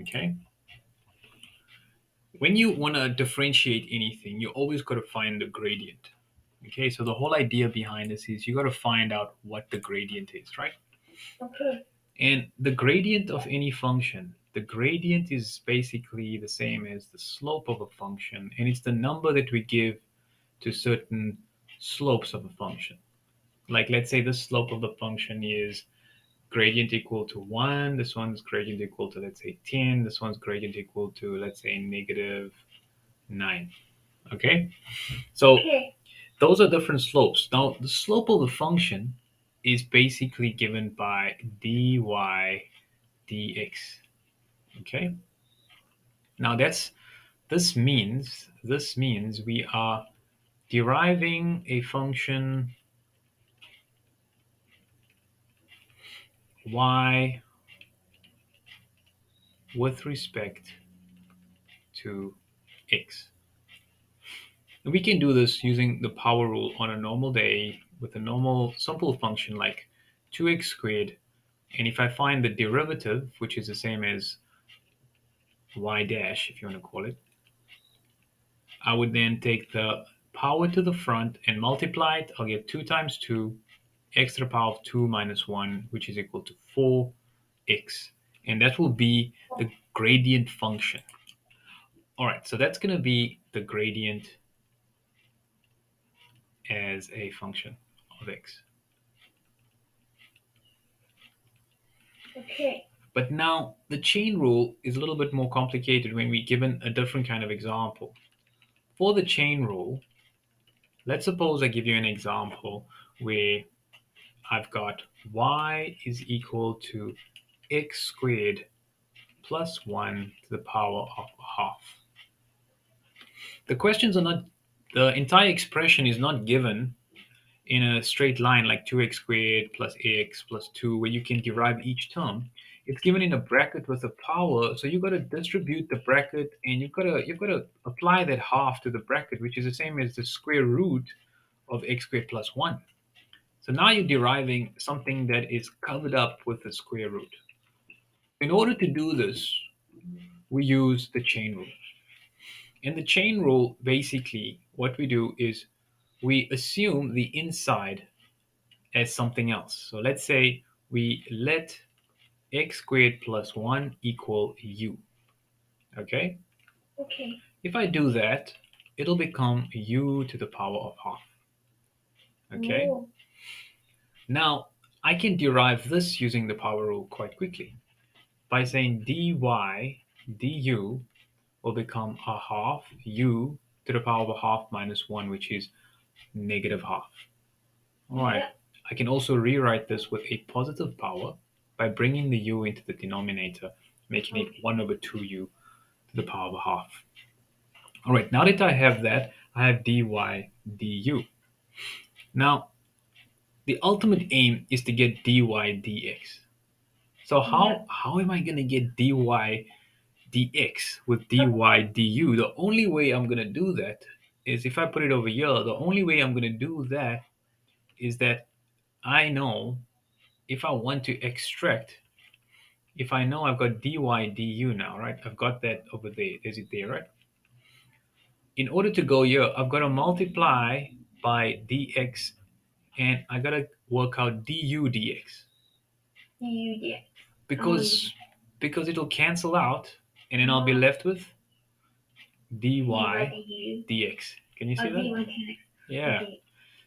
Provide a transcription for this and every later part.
Okay. When you want to differentiate anything, you always got to find the gradient. Okay, so the whole idea behind this is you got to find out what the gradient is, right? Okay. And the gradient of any function, the gradient is basically the same as the slope of a function, and it's the number that we give to certain slopes of a function. Like, let's say the slope of the function is gradient equal to 1, this one's gradient equal to, let's say, 10, this one's gradient equal to, let's say, negative 9. Okay? So Okay. those are different slopes. Now, the slope of the function is basically given by dy dx. Okay? Now this means we are deriving a function y with respect to x. And we can do this using the power rule on a normal day with a normal simple function like 2x squared. And if I find the derivative, which is the same as y dash, if you want to call it, I would then take the power to the front and multiply it. I'll get 2 times 2, x to the power of 2 minus 1, which is equal to 4x. And that will be the gradient function. All right, so that's going to be the gradient as a function of x. Okay. But now the chain rule is a little bit more complicated when we're given a different kind of example. For the chain rule, let's suppose I give you an example where I've got y is equal to x squared plus 1 to the power of half. The questions are not, the entire expression is not given in a straight line like 2x squared plus x plus 2 where you can derive each term. It's given in a bracket with a power, so you've got to distribute the bracket and you've got to apply that half to the bracket, which is the same as the square root of x squared plus 1. So now you're deriving something that is covered up with the square root. In order to do this, we use the chain rule. In the chain rule, basically what we do is we assume the inside as something else. So let's say we let x squared plus 1 equal u. Okay? Okay. If I do that, it'll become u to the power of half. Okay? Oh. Now, I can derive this using the power rule quite quickly by saying dy du will become a half u to the power of a half minus 1, which is negative half. All right. Yeah. I can also rewrite this with a positive power by bringing the u into the denominator, making it Okay. 1 over 2u to the power of a half. All right, now that I have that, I have dy du. Now, the ultimate aim is to get dy dx. So Yeah. how am I going to get dy dx with dy du? The only way I'm going to do that is if I put it over here, the only way I'm going to do that is that I know if I want to extract, if I know I've got dy du now, right? I've got that over there. Is it there, right? In order to go here, I've got to multiply by dx and I got to work out du dx You did. Oh. because it'll cancel out and then I'll be left with dy You what do you? dx. Can you Oh, see do that? you want to? Yeah. Okay.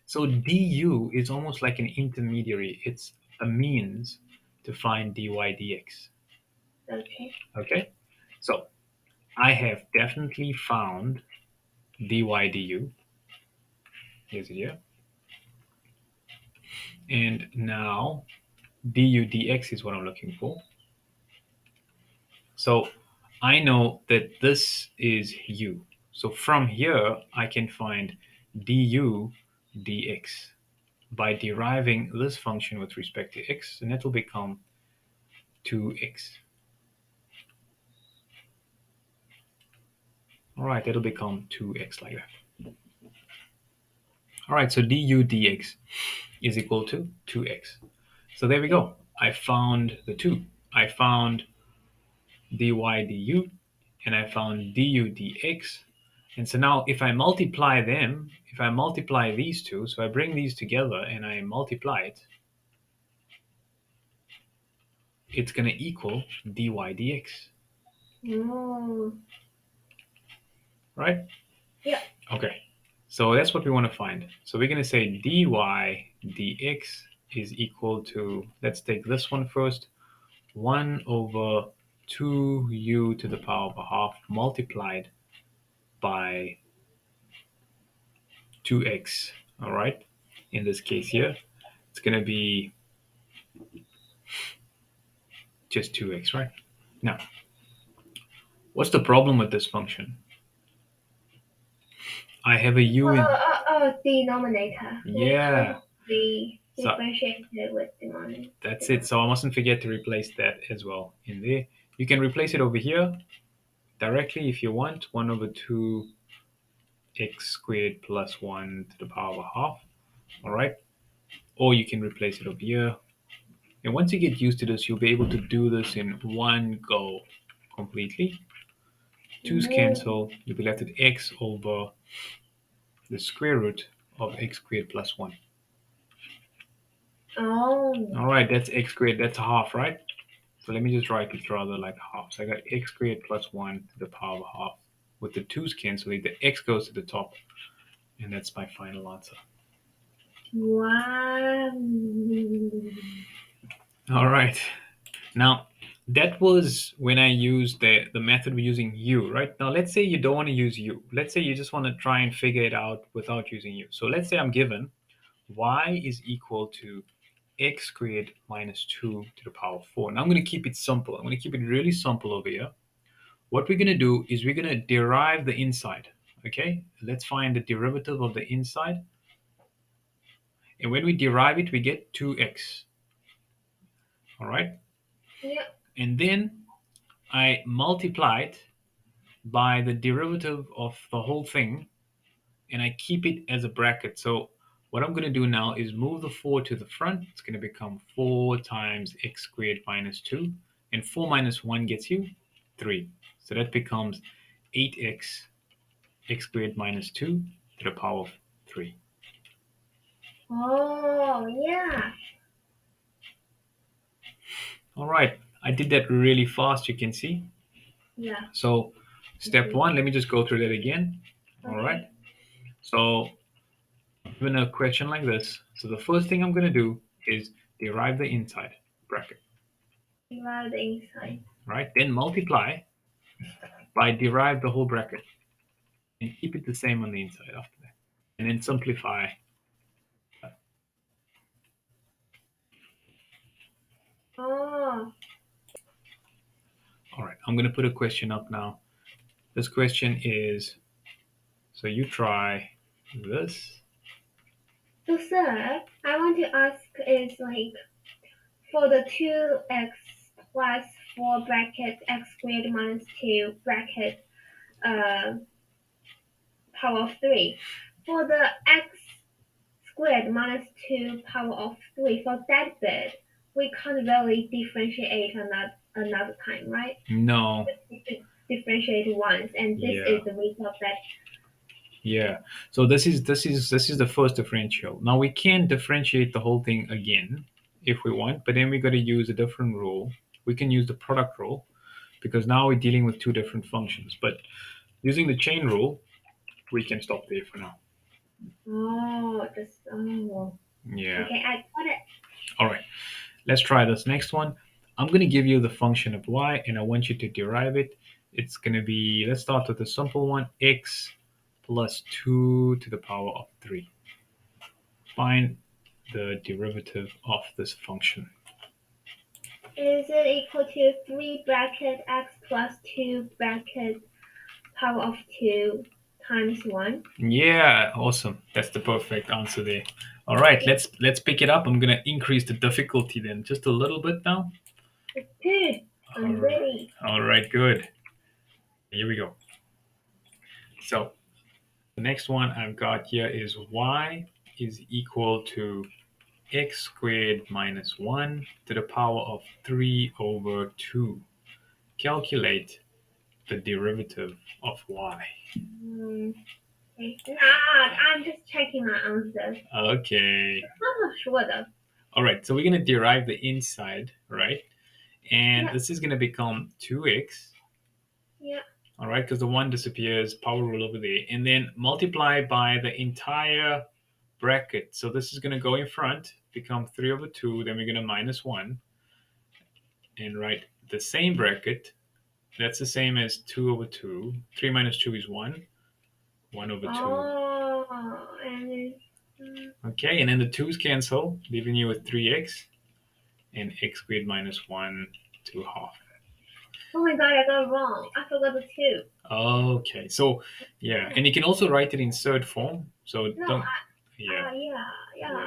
So du is almost like an intermediary. It's a means to find dy dx. Okay. Okay? So I have definitely found dy du. Here's it here. And now du dx is what I'm looking for. So I know that this is u. So from here, I can find du dx by deriving this function with respect to x, and that will become 2x. All right, that'll become 2x like that. All right, so du dx is equal to 2x. So there we Okay. go. I found the 2. I found dy du, and I found du dx. And so now if I multiply them, if I multiply these two, so I bring these together and I multiply it, it's going to equal dy dx, Oh. right? Yeah. Okay, so that's what we want to find. So we're going to say dy dx is equal to, let's take this one first, 1 over 2u to the power of a half multiplied by 2x, all right? In this case here, it's going to be just 2x, right? Now, what's the problem with this function? I have a u in, Denominator. We yeah, can't be so differentiated with denominator. that's it. So I mustn't forget to replace that as well in there. You can replace it over here directly if you want, 1 over 2x squared plus 1 to the power of a half, all right? Or you can replace it over here. And once you get used to this, you'll be able to do this in one go completely. 2's cancel, you'll be left with x over the square root of x squared plus 1. Oh. All right, that's x squared, that's a half, right? So let me just write it rather like half. So I got x squared plus 1 to the power of a half. With the 2's canceling, the x goes to the top. And that's my final answer. Wow. All right. Now, that was when I used the method we're using u, right? Now, let's say you don't want to use u. Let's say you just want to try and figure it out without using u. So let's say I'm given y is equal to x squared minus 2 to the power of 4. Now, I'm going to keep it simple. I'm going to keep it really simple over here. What we're going to do is we're going to derive the inside, okay? Let's find the derivative of the inside. And when we derive it, we get 2x, all right? Yeah. And then I multiply it by the derivative of the whole thing, and I keep it as a bracket. So what I'm going to do now is move the 4 to the front. It's going to become 4 times x squared minus 2. And 4 minus 1 gets you 3. So that becomes 8x x squared minus 2 to the power of 3. Oh, yeah. All right. I did that really fast, you can see. Yeah. So step 1, let me just go through that again. All right. Okay. So given a question like this, so the first thing I'm going to do is derive the inside bracket, Divide the inside. right? Then multiply by derive the whole bracket and keep it the same on the inside after that. And then simplify. Oh. All right, I'm going to put a question up now. This question is, so you try this. So, sir, I want to ask is like for the 2x plus 4 bracket x squared minus 2 bracket power of 3. For the x squared minus 2 power of 3, for that bit, we can't really differentiate another time, right? No. We could differentiate once, and this Yeah. is the result of that. Yeah. So this is the first differential. Now we can differentiate the whole thing again if we want, but then we got to use a different rule. We can use the product rule because now we're dealing with two different functions. But using the chain rule, we can stop there for now. Oh. Yeah. Okay, I got it. All right. Let's try this next one. I'm going to give you the function of y, and I want you to derive it. It's going to be, let's start with a simple one, x plus 2 to the power of 3. Find the derivative of this function. Is it equal to 3 bracket x plus 2 bracket power of 2 times 1? Yeah, awesome. That's the perfect answer there. All right, let's pick it up. I'm gonna increase the difficulty then just a little bit now. Good. All I'm right, ready. all right, good. Here we go. So the next one I've got here is y is equal to x squared minus 1 to the power of 3 over 2. calculate the derivative of y. Mm, okay. Nah, I'm just checking my answers. Okay. I'm not sure though. All right, so we're going to derive the inside, right? And Yeah, this is going to become 2x, yeah. all right, because the 1 disappears, power rule over there. And then multiply by the entire bracket. So this is going to go in front, become 3 over 2. Then we're going to minus 1 and write the same bracket. That's the same as 2 over 2. 3 minus 2 is 1. 1 over 2. Oh, and Okay, and then the 2's cancel, leaving you with 3x and x squared minus 1 to half. oh my god, I got wrong. I forgot the two. Okay, so yeah, and you can also write it in third form. So No, don't, yeah, yeah. yeah.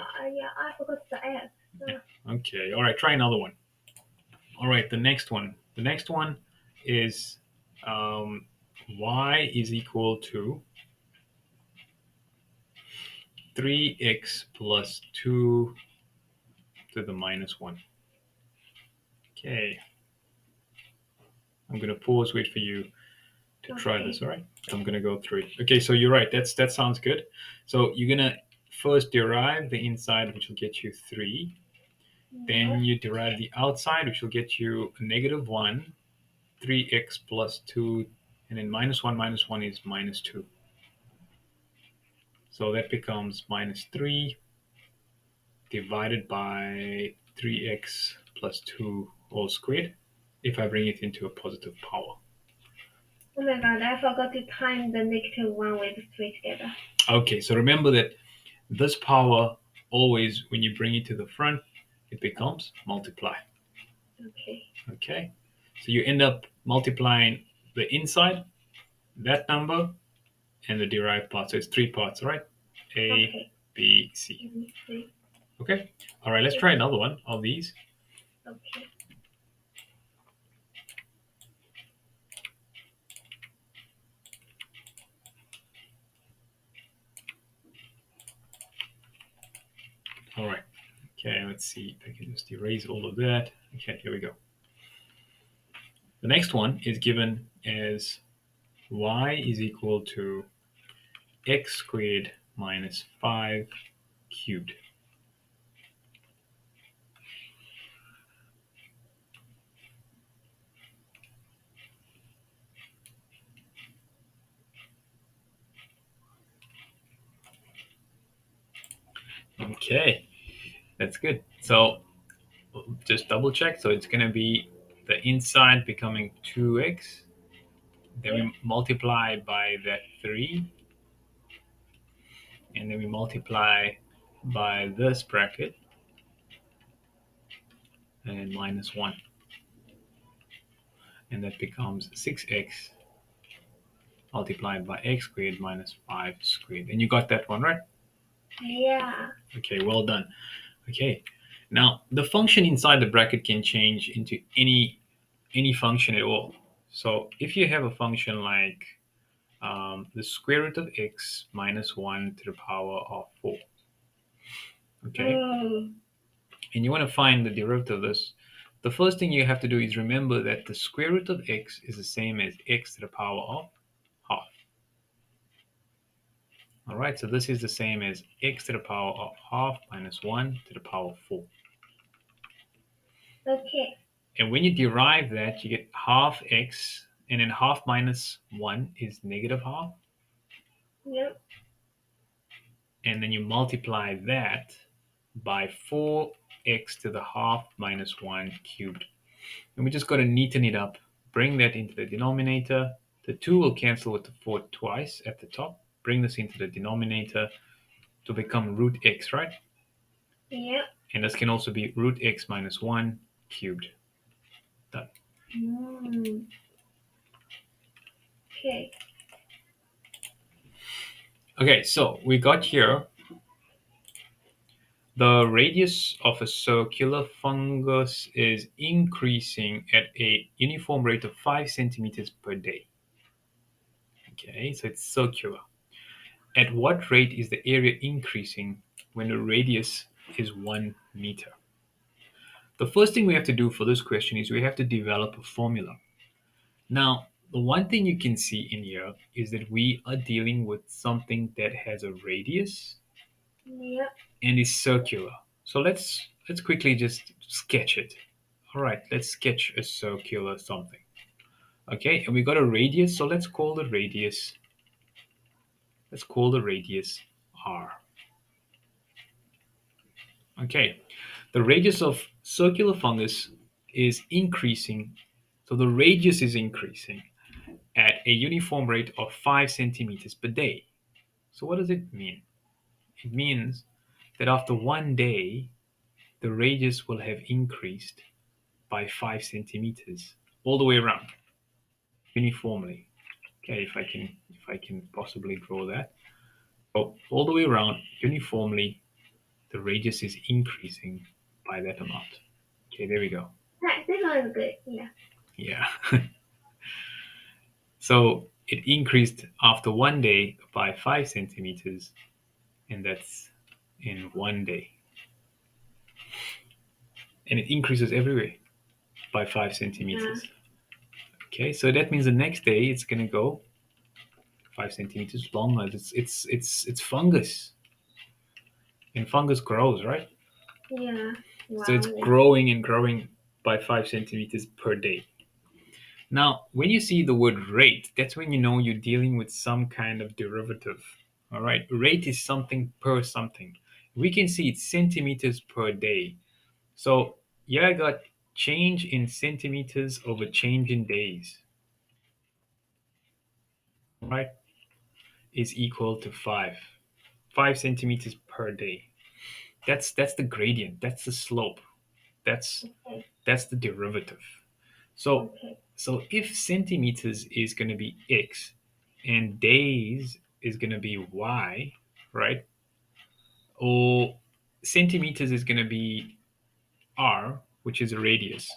I forgot the F. Okay, all right, try another one. All right, the next one. The next one is um, y is equal to 3x plus 2 to the minus 1. Okay, I'm going to pause, wait for you to try this, Okay. all right? I'm going to go through it. Okay, so you're right. That sounds good. So you're going to first derive the inside, which will get you 3. Yeah. Then you derive the outside, which will get you a negative 1, 3x plus 2, and then minus 1 is minus 2. So that becomes minus 3 divided by 3x plus 2 all squared if I bring it into a positive power. Oh my god, I forgot to time the negative one with three together. Okay, so remember that this power always, when you bring it to the front, it becomes multiply. Okay. Okay, so you end up multiplying the inside, that number, and the derived part. So it's 3 parts, right? A, Okay. B, C. Let me see. Okay. All right, let's try another one of these. Okay. All right. Okay, let's see if I can just erase all of that. Okay, here we go. The next one is given as y is equal to x squared minus 5 cubed. Okay, that's good. So just double check. So it's going to be the inside becoming 2x. Then Yeah. we multiply by that 3. And then we multiply by this bracket and minus 1. And that becomes 6x multiplied by x squared minus 5 squared. And you got that one, right? Yeah. Okay, well done. Okay, now the function inside the bracket can change into any function at all. So if you have a function like the square root of x minus 1 to the power of 4, okay, Oh. and you want to find the derivative of this, the first thing you have to do is remember that the square root of x is the same as x to the power of half. All right, so this is the same as x to the power of half minus 1 to the power of 4. Okay. And when you derive that, you get half x, and then half minus 1 is negative half. Yep. And then you multiply that by 4x to the half minus 1 cubed. And we just got to neaten it up. Bring that into the denominator. The 2 will cancel with the 4 twice at the top. Bring this into the denominator to become root x, right? Yep. And this can also be root x minus 1 cubed. Done. Mm. Okay. Okay, so we got here the radius of a circular fungus is increasing at a uniform rate of 5 centimeters per day. Okay, so it's circular. At what rate is the area increasing when the radius is 1 meter? The first thing we have to do for this question is we have to develop a formula. Now, the one thing you can see in here is that we are dealing with something that has a radius Yep. and is circular. So let's quickly just sketch it. All right, let's sketch a circular something. Okay, and we got a radius, so let's call the radius r. Okay, the radius of circular fungus is increasing, so the radius is increasing at a uniform rate of 5 centimeters per day. So what does it mean? It means that after 1 day, the radius will have increased by 5 centimeters all the way around uniformly. Okay, if I can possibly draw that. So all the way around uniformly, the radius is increasing by that amount. Okay, there we go. This one is good. Yeah. Yeah. So it increased after 1 day by 5 centimeters, and that's in 1 day. And it increases everywhere by 5 Yeah. centimeters. Okay, so that means the next day it's going to go 5 centimeters longer. It's fungus, and fungus grows, right? Yeah. So it's Wow. growing and growing by 5 centimeters per day. Now, when you see the word rate, that's when you know you're dealing with some kind of derivative. All right, rate is something per something. We can see it's centimeters per day. So yeah, I got change in centimeters over change in days. Right, is equal to 5 centimeters per day. That's the gradient. That's the slope. That's Okay. that's the derivative. So Okay. so if centimeters is going to be x and days is going to be y, right? Or centimeters is going to be r, which is a radius,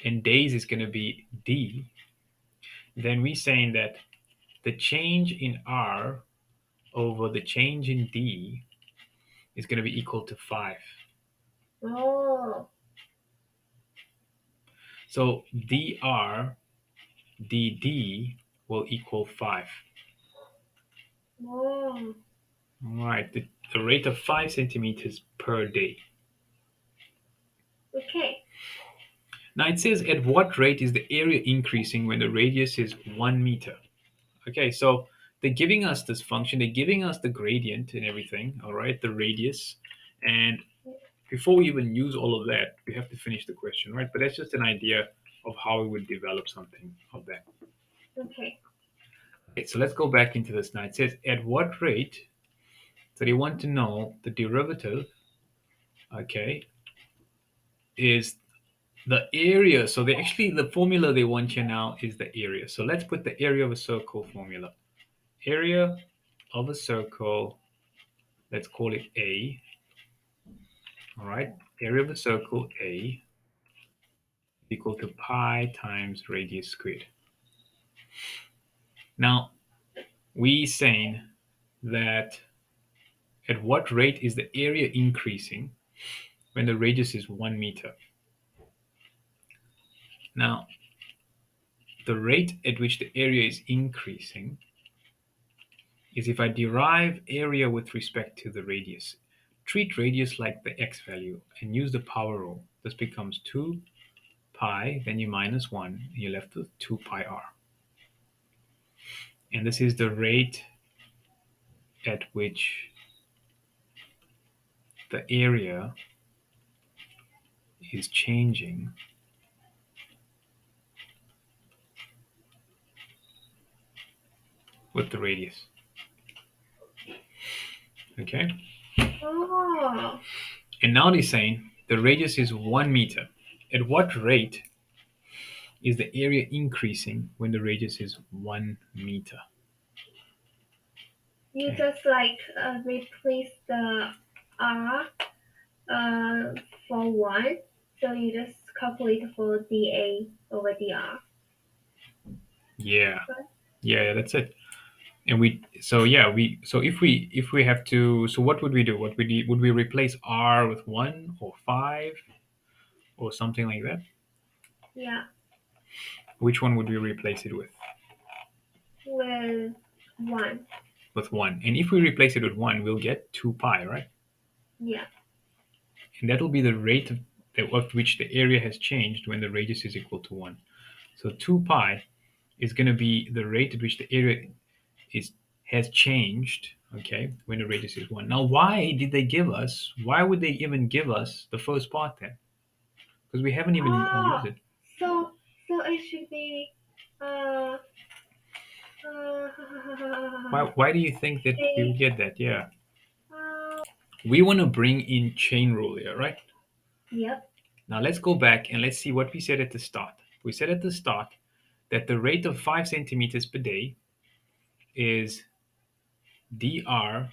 and days is going to be d, then we saying that the change in r over the change in d is going to be equal to 5. Oh. So dr dd will equal 5. Oh. All right, the rate of 5 centimeters per day. Okay. Now it says at what rate is the area increasing when the radius is 1 meter? Okay, so they're giving us this function, they're giving us the gradient and everything, all right, the radius. And before we even use all of that, we have to finish the question, right? But that's just an idea of how we would develop something of that. Okay. Okay, so let's go back into this now. It says at what rate, so they want to know the derivative, okay, is the area. So they actually, the formula they want you now is the area. So let's put the area of a circle formula. Area of a circle, let's call it A. All right, area of a circle A is equal to pi times radius squared. Now, we saying that at what rate is the area increasing when the radius is 1 meter? Now, the rate at which the area is increasing is if I derive area with respect to the radius. Treat radius like the x value and use the power rule. This becomes 2 pi, then you minus 1, and you're left with 2 pi r. And this is the rate at which the area is changing with the radius. Okay? Oh. And now they're saying the radius is 1 meter. At what rate is the area increasing when the radius is 1 meter? You Okay. just like replace the R uh for one, so you just calculate for dA over dr. Yeah. Right? Yeah, that's it. And we so yeah, if we have to, so what would we do? Would we replace r with 1 or 5 or something like that? Yeah. Which one would we replace it with? With 1. With 1. And if we replace it with 1, we'll get 2 pi, right? Yeah. And that will be the rate of which the area has changed when the radius is equal to 1. So 2 pi is going to be the rate at which the area is has changed, okay, when the radius is 1. Now, why would they even give us the first part then? Because we haven't even Oh, used it. so it should be uh uh Why do you think that we would say get that? Yeah. uh We want to bring in chain rule here, right? yep. Now let's go back and let's see what we said at the start. We said at the start that the rate of 5 centimeters per day is dr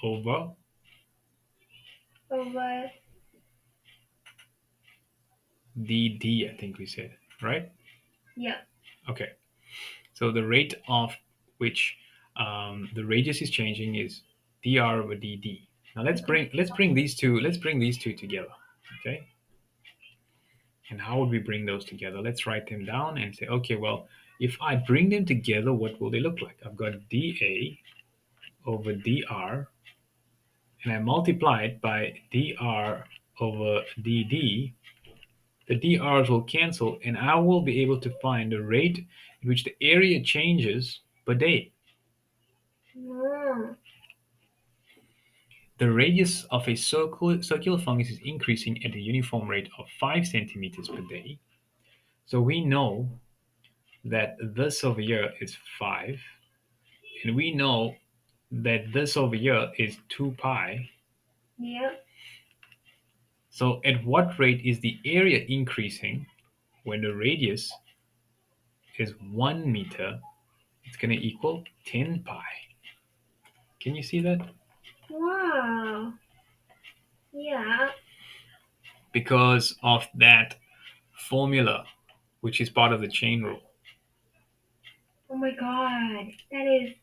over Over dd, I think we said, right? yep. Okay. So the rate of which the radius is changing is dr over dd. Now let's bring these two together. Okay. And how would we bring those together? Let's write them down and say, okay, well, if I bring them together, what will they look like? I've got dA over dr, and I multiply it by dr over dd. The dRs will cancel, and I will be able to find the rate at which the area changes per day. Oh, The radius of a circular fungus is increasing at a uniform rate of 5 centimeters per day. So we know that this over here is 5, and we know that this over here is 2 pi. yep. So at what rate is the area increasing when the radius is 1 meter? It's going to equal 10 pi. Can you see that? Wow. Yeah. Because of that formula, which is part of the chain rule. Oh my god. That is